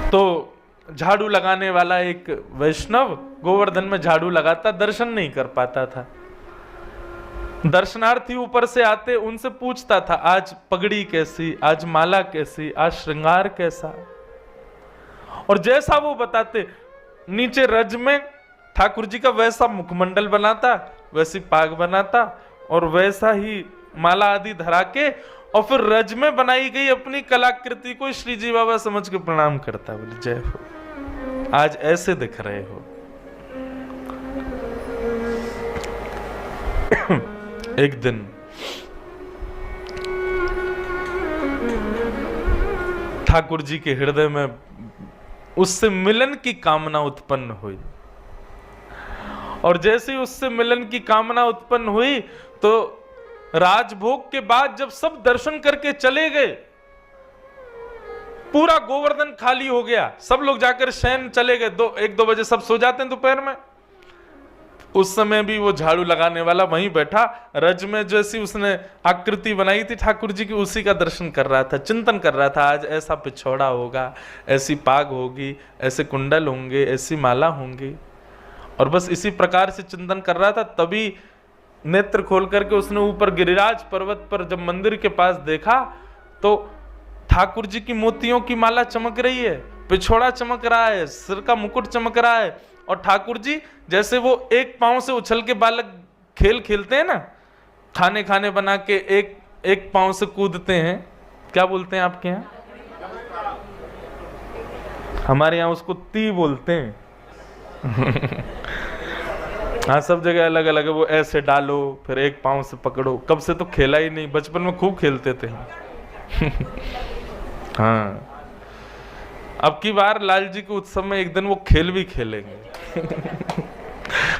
तो झाड़ू लगाने वाला एक वैष्णव गोवर्धन में झाड़ू लगाता, दर्शन नहीं कर पाता था। दर्शनार्थी ऊपर से आते, उनसे पूछता था आज पगड़ी कैसी, आज माला कैसी, आज श्रृंगार कैसा। और जैसा वो बताते, नीचे रज में ठाकुर जी का वैसा मुखमंडल बनाता, वैसी पाग बनाता और वैसा ही माला आदि धरा के, और फिर रज में बनाई गई अपनी कलाकृति को श्री जी बाबा समझ के प्रणाम करता। बोले जय हो, आज ऐसे दिख रहे हो। एक दिन ठाकुर जी के हृदय में उससे मिलन की कामना उत्पन्न हुई, और जैसे ही उससे मिलन की कामना उत्पन्न हुई तो राजभोग के बाद जब सब दर्शन करके चले गए, पूरा गोवर्धन खाली हो गया, सब लोग जाकर शयन चले गए। 1-2 बजे सब सो जाते हैं दोपहर में। उस समय भी वो झाड़ू लगाने वाला वहीं बैठा, रज में जैसी उसने आकृति बनाई थी ठाकुर जी की, उसी का दर्शन कर रहा था, चिंतन कर रहा था। आज ऐसा पिछोड़ा होगा, ऐसी पाग होगी, ऐसे कुंडल होंगे, ऐसी माला होंगी, और बस इसी प्रकार से चिंतन कर रहा था। तभी नेत्र खोल करके उसने ऊपर गिरिराज पर्वत पर जब मंदिर के पास देखा तो ठाकुर जी की मोतियों की माला चमक रही है, पिछोड़ा चमक रहा है, सिर का मुकुट चमक रहा है, और ठाकुर जी जैसे वो एक पांव से उछल के बालक खेल खेलते हैं ना, खाने बना के एक पांव से कूदते हैं, क्या बोलते हैं आपके यहाँ? हमारे यहाँ उसको ती बोलते हैं। हाँ, सब जगह अलग अलग है। वो ऐसे डालो, फिर एक पांव से पकड़ो। कब से तो खेला ही नहीं, बचपन में खूब खेलते थे। हाँ, अब की बार लाल जी के उत्सव में एक दिन वो खेल भी खेलेंगे।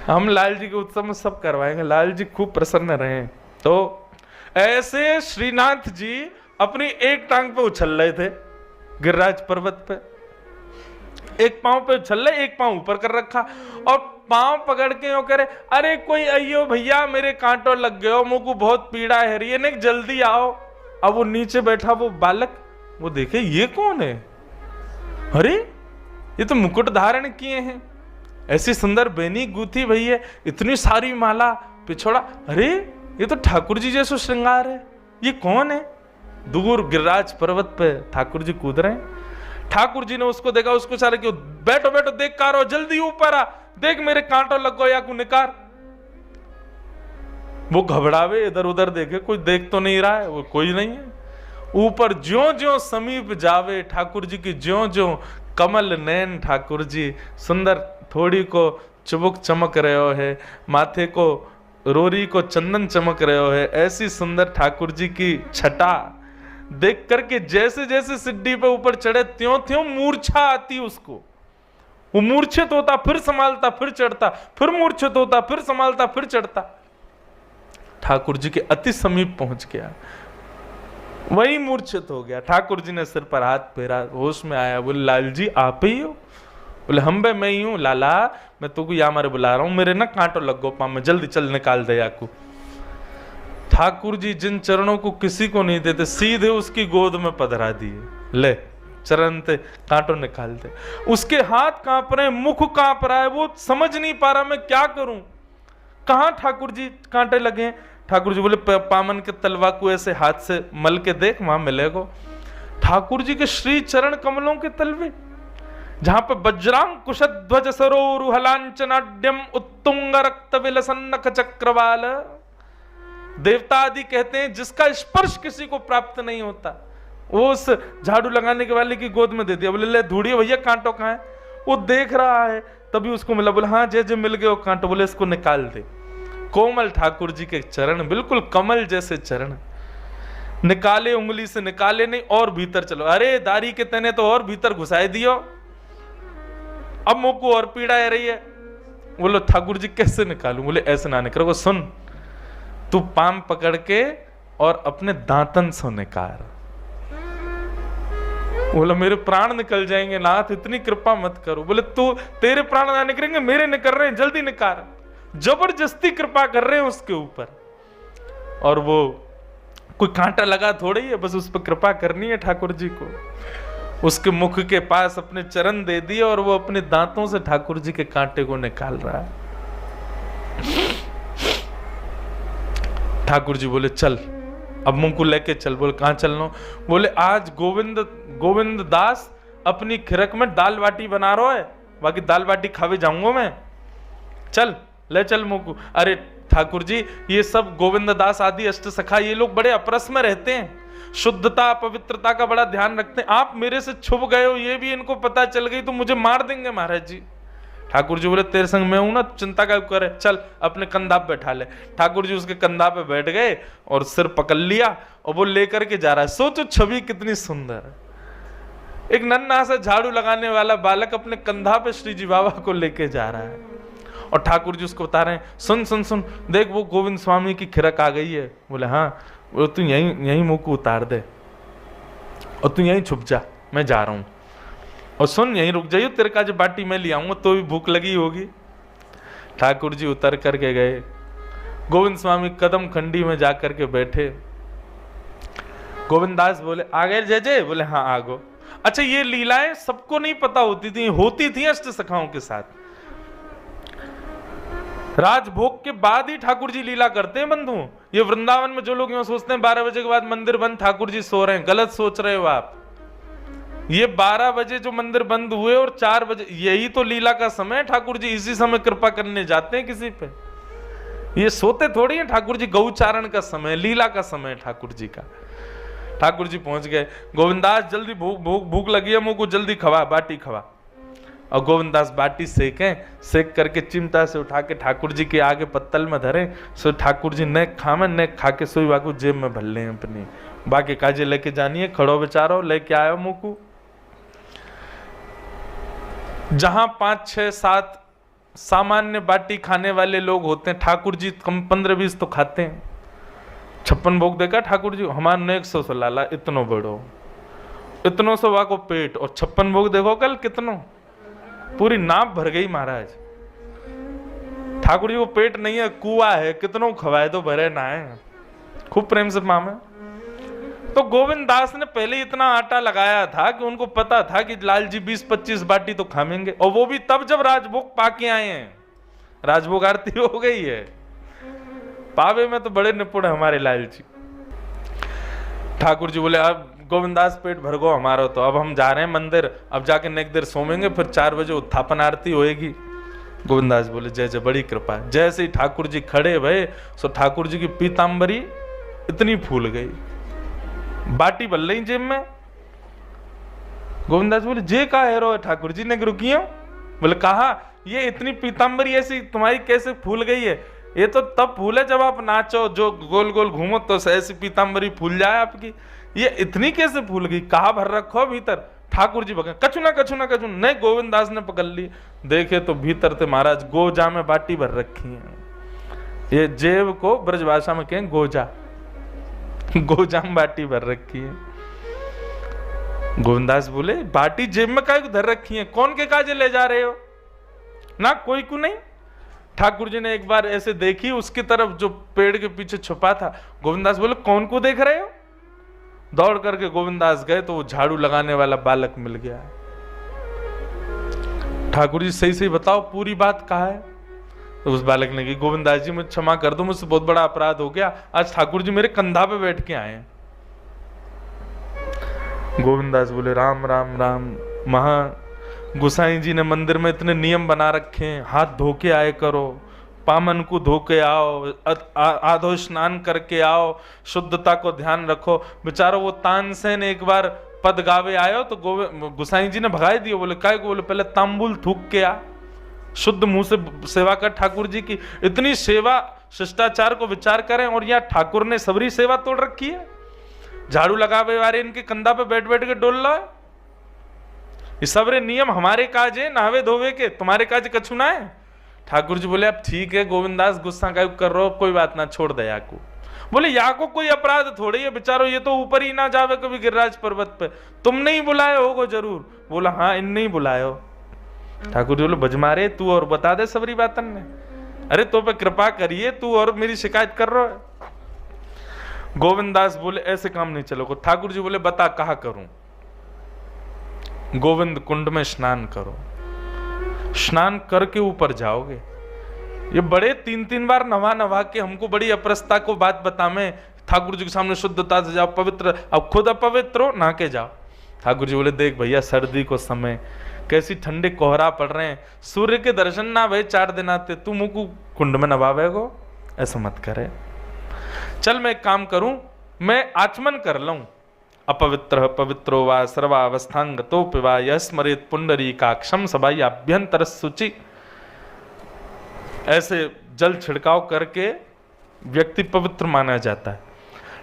हम लाल जी के उत्सव में सब करवाएंगे, लाल जी खूब प्रसन्न रहे। तो ऐसे श्रीनाथ जी अपनी एक टांग पे उछल रहे थे गिरिराज पर्वत पे, एक पांव पे उछल रहे, एक पांव ऊपर कर रखा, और पांव पकड़ के यो करे, अरे कोई अयो भैया मेरे कांटों लग गए हो, मुझको बहुत पीड़ा है रही है, जल्दी आओ। अब वो नीचे बैठा वो बालक, वो देखे ये कौन है, अरे ये तो मुकुट धारण किए हैं, ऐसी सुंदर बेनी गूथी भैया, इतनी सारी माला, पिछोड़ा, अरे ये तो ठाकुर जी जैसा श्रृंगार है, ये कौन है? दूर गिरिराज पर्वत पे ठाकुर जी कूद रहे हैं। ठाकुर जी ने उसको देखा, उसको सारे क्यों, बैठो बैठो, देख कार, जल्दी ऊपर आ, देख मेरे कांटों लग गो या को निकार। वो घबरावे, इधर उधर देखे, कोई देख तो नहीं रहा है, वो कोई नहीं है। ऊपर ज्यों ज्यों समीप जावे ठाकुर जी की, ज्यों ज्यों कमल नैन ठाकुर जी, सुंदर थोड़ी को चुबुक चमक रहे हो है, माथे को रोरी को चंदन चमक रहे हो है, ऐसी सुंदर ठाकुर जी की छटा देख करके जैसे जैसे सिड्डी पे ऊपर चढ़े त्यों त्यों मूर्छा आती उसको। वो मूर्छित होता, फिर संभालता, फिर चढ़ता, फिर मूर्छित होता, फिर संभालता, फिर चढ़ता। ठाकुर जी के अति समीप पहुंच गया, वही मूर्छित हो गया। ठाकुर जी ने सिर पर हाथ फेरा, होश में आया, बोले लाल जी आप ही हो? बोले हम बे मैं ही हूं लाला, मैं तुमको यहाँ मारे बुला रहा हूं, मेरे ना कांटो लग गो पाँव में, जल्दी चल निकाल दे याकू। ठाकुर जी जिन चरणों को किसी को नहीं देते, सीधे उसकी गोद में पधरा दिए, ले चरण ते कांटो निकाल दे। उसके हाथ कांप रहे, मुख कांप रहा है, वो समझ नहीं पा रहा मैं क्या करूं, कहां ठाकुर जी कांटे लगे। ठाकुर जी बोले पामन के तलवा को ऐसे हाथ से मल के देख, वहां मिलेगो। ठाकुर जी के श्री चरण कमलों के तलवे, जहां पे वज्रांग कुशध्वज सरोरुहलांचनाड्यम उत्तुंग रक्त विलसन्नख चक्रवाल, देवता आदि कहते हैं जिसका स्पर्श किसी को प्राप्त नहीं होता, वो उस झाड़ू लगाने के वाले की गोद में दे दिया। बोले ले धूड़ी भैया कांटो कहाँ है? वो देख रहा है, तभी उसको मिला। बोले हाँ जय जय मिल गए वो कांटो। बोले इसको निकाल दे। कोमल ठाकुर जी के चरण, बिल्कुल कमल जैसे चरण, निकाले, उंगली से निकाले नहीं, और भीतर चलो। अरे दारी के तने तो और भीतर घुसाए दियो, अब मुंह को और पीड़ा आ रही है। बोलो ठाकुर जी कैसे निकालूं? बोले ऐसे ना निकालो, सुन तू पाम पकड़ के और अपने दांतन से निकाल। बोला मेरे प्राण निकल जाएंगे नाथ, इतनी कृपा मत करो। बोले तू, तेरे प्राण ना निकलेंगे, मेरे निकल रहे हैं, जल्दी निकाल। जबरदस्ती कृपा कर रहे हैं उसके ऊपर, और वो कोई कांटा लगा थोड़ी है, बस उस पर कृपा करनी है ठाकुर जी को। उसके मुख के पास अपने चरण दे दिए और वो अपने दांतों से ठाकुर जी के कांटे को निकाल रहा है। ठाकुर जी बोले चल, अब मुंह को लेके चल। बोले कहाँ चलना? बोले आज गोविंद दास अपनी खिरक में दाल बाटी बना रहा है, बाकी दाल बाटी खावे जाऊंगा मैं, चल ले चल मुंह को। अरे ठाकुर जी, ये सब गोविंद दास आदि अष्ट सखा, ये लोग बड़े अपरस में रहते हैं, शुद्धता पवित्रता का बड़ा ध्यान रखते हैं। आप मेरे से छुप गए हो, ये भी इनको पता चल गई तो मुझे मार देंगे महाराज जी। ठाकुर जी बोले तेरे संग मैं हूं ना, चिंता क्या करे, चल अपने कंधा पे बैठा ले। ठाकुर जी उसके कंधा पे बैठ गए और सिर पकड़ लिया और वो लेकर के जा रहा है। सोचो छवि कितनी सुंदर, एक नन्हा सा झाड़ू लगाने वाला बालक अपने कंधा पे श्री जी बाबा को लेके जा रहा है और ठाकुर जी उसको बता रहे हैं सुन सुन सुन, देख वो गोविंद स्वामी की खिरक आ गई है। बोले हाँ। बोले तू यहीं मुंह को उतार दे और तू यहीं छुप जा, मैं जा रहा हूं, और सुन यहीं रुक जाइयो, तेरे का जो बाटी मैं ले आऊंगा, तो भी भूख लगी होगी। ठाकुर जी उतर करके गए, गोविंद स्वामी कदम खंडी में जाकर के बैठे। गोविंद दास बोले आ गए जय जय? बोले हाँ आ गो। अच्छा ये लीलाएं सबको नहीं पता होती थी अष्ट सखाओं के साथ। राजभोग के बाद ही ठाकुर जी लीला करते हैं बंधु। ये वृंदावन में जो लोग यूं सोचते हैं 12 बजे के बाद मंदिर बंद, ठाकुर जी सो रहे हैं, गलत सोच रहे हो आप। ये 12 बजे जो मंदिर बंद हुए और 4 बजे, यही तो लीला का समय है। ठाकुर जी इसी समय कृपा करने जाते हैं किसी पे, ये सोते थोड़ी है। ठाकुर जी गौचारण का समय, लीला का समय है ठाकुर जी का। ठाकुर जी पहुंच गए। गोविंदास जल्दी भूख लगी है, मुझको जल्दी खवा, बाटी खवा। और गोविंदास बाटी सेक करके चिमटा से उठा के ठाकुर जी के आगे पत्तल में धरे। सो ठाकुर जी न खावे न खा के सोई वाकू जेब में भर ले अपनी, बाकी काजे लेके जानी है, खड़ो बेचारो लेके आयो मुंह को। जहां 5, 6, 7 सामान्य बाटी खाने वाले लोग होते हैं, ठाकुर जी कम 15-20 तो खाते हैं। 56 भोग देखा ठाकुर जी, हमारे ने 100 से लाला, इतनो बड़ो, इतनो सो वाको पेट, और 56 भोग देखो कल कितनो, पूरी नाप भर गई महाराज। ठाकुर जी को पेट नहीं है, कुआ है, कितनों खवाए तो भरे ना है, खूब प्रेम से मामे। तो गोविंद दास ने पहले इतना आटा लगाया था कि उनको पता था कि लाल जी 20-25 बाटी तो खाएंगे, और वो भी तब जब राजभोग पाके आए हैं। राजभोग आरती हो गई है, पावे में तो बड़े निपुण है हमारे लाल जी। ठाकुर जी बोले अब गोविंदास पेट भर गो हमारा, तो अब हम जा रहे हैं मंदिर, अब जाके नेक देर सोमेंगे, फिर 4 बजे उत्थापन आरती होएगी। गोविंदास बोले जय जय, बड़ी कृपा। जैसे ही ठाकुर जी खड़े भये, सो ठाकुर जी की पीतांबरी इतनी फूल गई, बाटी बल रही जेब में। गोविंदास बोले जे का हेरो है ठाकुर जी ने रुकियो? बोले कहा ये इतनी पीतांबरी ऐसी तुम्हारी कैसे फूल गई है? ये तो तब फूले जब आप नाचो, जो गोल गोल घूमो तो ऐसी पीतांबरी फूल जाए आपकी, ये इतनी कैसे फूल गई? कहा भर रखो भीतर? ठाकुर जी भगे कछु ना कछु ना कछु नहीं। गोविंदास ने पकड़ ली, देखे तो भीतर थे महाराज गोजा में बाटी भर रखी है। ये जेब को ब्रज भाषा में कहें गोजा, गोजा में बाटी भर रखी है। गोविंदास बोले बाटी जेब में काहे धर रखी है, कौन के काजे ले जा रहे हो? ना कोई को नहीं। ठाकुर जी ने एक बार ऐसे देखी उसकी तरफ जो पेड़ के पीछे छुपा था। गोविंदास बोले कौन को देख रहे हो? दौड़ करके गोविंदास गए तो वो झाड़ू लगाने वाला बालक मिल गया। ठाकुर जी सही सही बताओ पूरी बात कहा है? तो उस बालक ने कही गोविंदास जी मुझे क्षमा कर दो, मुझसे बहुत बड़ा अपराध हो गया, आज ठाकुर जी मेरे कंधा पे बैठ के आए हैं। गोविंदास बोले राम राम राम, महा गोसाई जी ने मंदिर में इतने नियम बना रखे हैं, हाथ धो के आए करो, पामन को धो के आओ, आधो स्नान करके आओ, शुद्धता को ध्यान रखो। बेचारो वो तानसेन एक बार पद गावे आयो तो गोसाई जी ने भगाई दिए। बोले काय को? बोले पहले तांबुल थूक के आ, शुद्ध मुंह से सेवा कर ठाकुर जी की। इतनी सेवा शिष्टाचार को विचार करें, और यहाँ ठाकुर ने सबरी सेवा तोड़ रखी है। झाड़ू लगावे वाले इनके कंधा पे बैठ बैठ के डोल रहा है। ये सबरे नियम हमारे काज है, नहावे धोवे के, तुम्हारे काज कछु ना है। ठाकुर जी बोले अब ठीक है गोविंदास, गुस्सा का कर रहे हो, कोई बात ना, छोड़ दे याको। बोले याको कोई अपराध थोड़ी है, बेचारो ये तो ऊपर ही ना जावे कभी गिरिराज पर्वत पे, तुमने ही बुलाए होगो जरूर। बोला हाँ इनने ही बुलाए हो। ठाकुर जी बोले बजमारे तू और बता दे सबरी बातन ने, अरे तो पे कृपा करिए, तू और मेरी शिकायत कर रहा है। गोविंदास बोले ऐसे काम नहीं चलोगे। ठाकुर जी बोले बता कहा करूं? गोविंद कुंड में स्नान करो, स्नान करके ऊपर जाओगे। ये बड़े 3-3 बार नवा के हमको बड़ी अपरसता को बात बतावे, ठाकुर जी के सामने शुद्धता से जाओ, पवित्र, अब खुद अपवित्र हो नहा के जाओ। ठाकुर जी बोले देख भैया, सर्दी को समय, कैसी ठंडे कोहरा पड़ रहे हैं, सूर्य के दर्शन ना भाई 4 दिन आते, तू मुझको कुंड में नवावेगो, ऐसा मत करे। चल मैं एक काम करूं, मैं आचमन कर लूं। अपवित्र पवित्रो वा सर्वावस्थांगतो पिवा यह स्मरेत पुंडरीकाक्षम सबाई अभ्यंतर शुचि। ऐसे जल छिड़काव करके व्यक्ति पवित्र माना जाता है।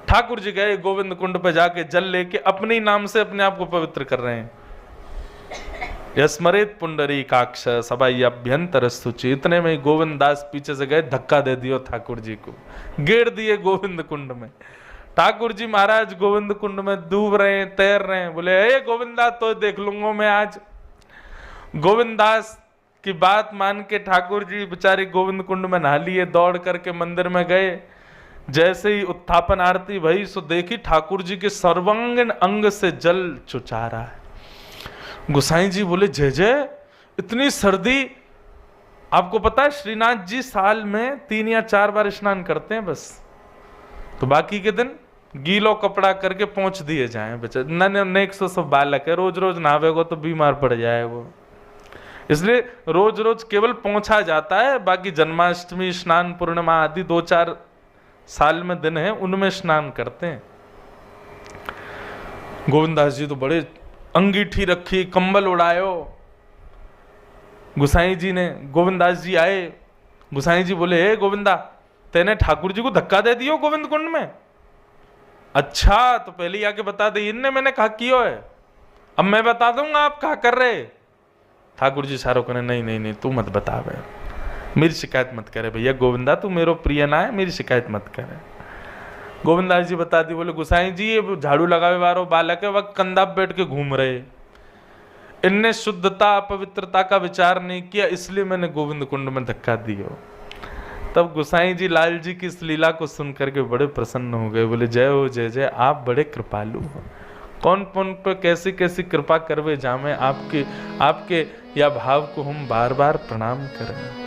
ठाकुर जी गए गोविंद कुंड पे जाके जल लेके अपने नाम से अपने आप को पवित्र कर रहे हैं। यस्मरेत पुंडरीकाक्ष सबाई अभ्यंतर शुचि। इतने में गोविंद दास पीछे से गए, धक्का दे दियो ठाकुर जी को, गेर दिए गोविंद कुंड में। ठाकुर जी महाराज गोविंद कुंड में डूब रहे हैं, तैर रहे हैं। बोले हे गोविंदा, तो देख लूंगा मैं आज। गोविंद दास की बात मान के ठाकुर जी बेचारे गोविंद कुंड में नहा लिए, दौड़ करके मंदिर में गए। जैसे ही उत्थापन आरती भई सो देखी ठाकुर जी के सर्वांगीण अंग से जल चुचा रहा है। गोसाई जी बोले जय जय, इतनी सर्दी। आपको पता है श्रीनाथ जी साल में 3 या 4 बार स्नान करते हैं बस, तो बाकी के दिन गीलो कपड़ा करके पहुंच दिए जाए। बेचारे नेक सो सब बालक है, रोज रोज नहावेगो तो बीमार पड़ जाए वो, इसलिए रोज रोज केवल पहुंचा जाता है। बाकी जन्माष्टमी, स्नान पूर्णिमा आदि 2-4 साल में दिन है, उनमें स्नान करते हैं। गोविंदास जी तो बड़े अंगीठी रखी, कंबल उड़ायो। गुसाई जी ने, गोविंदास जी आए, गुसाई जी बोले हे गोविंदा, तेने ठाकुर जी को धक्का दे दियो गोविंद कुंड में? अच्छा तो पहले ही आके बता दे। इनने मैंने कहा कियो है, अब मैं बता दूंगा आप क्या कर रहे। ठाकुर जी सारो कहने नहीं नहीं नहीं, तू मत बता बे, मेरी शिकायत मत करे भैया गोविंदा, तू मेरो प्रिय ना है, मेरी शिकायत मत करे। गोविंदास जी बता दी। बोले गुसाई जी ये झाड़ू लगावे वालो बालक है, वह कंधा पे बैठ के घूम रहे, इनने शुद्धता पवित्रता का विचार नहीं किया, इसलिए मैंने गोविंद कुंड में धक्का दिया। तब गुसाई जी लाल जी की इस लीला को सुन करके बड़े प्रसन्न हो गए। बोले जय हो जय जय, आप बड़े कृपालु हो। कौन कौन पे कैसी कैसी कृपा करवे जामे, आपके या भाव को हम बार बार प्रणाम करें।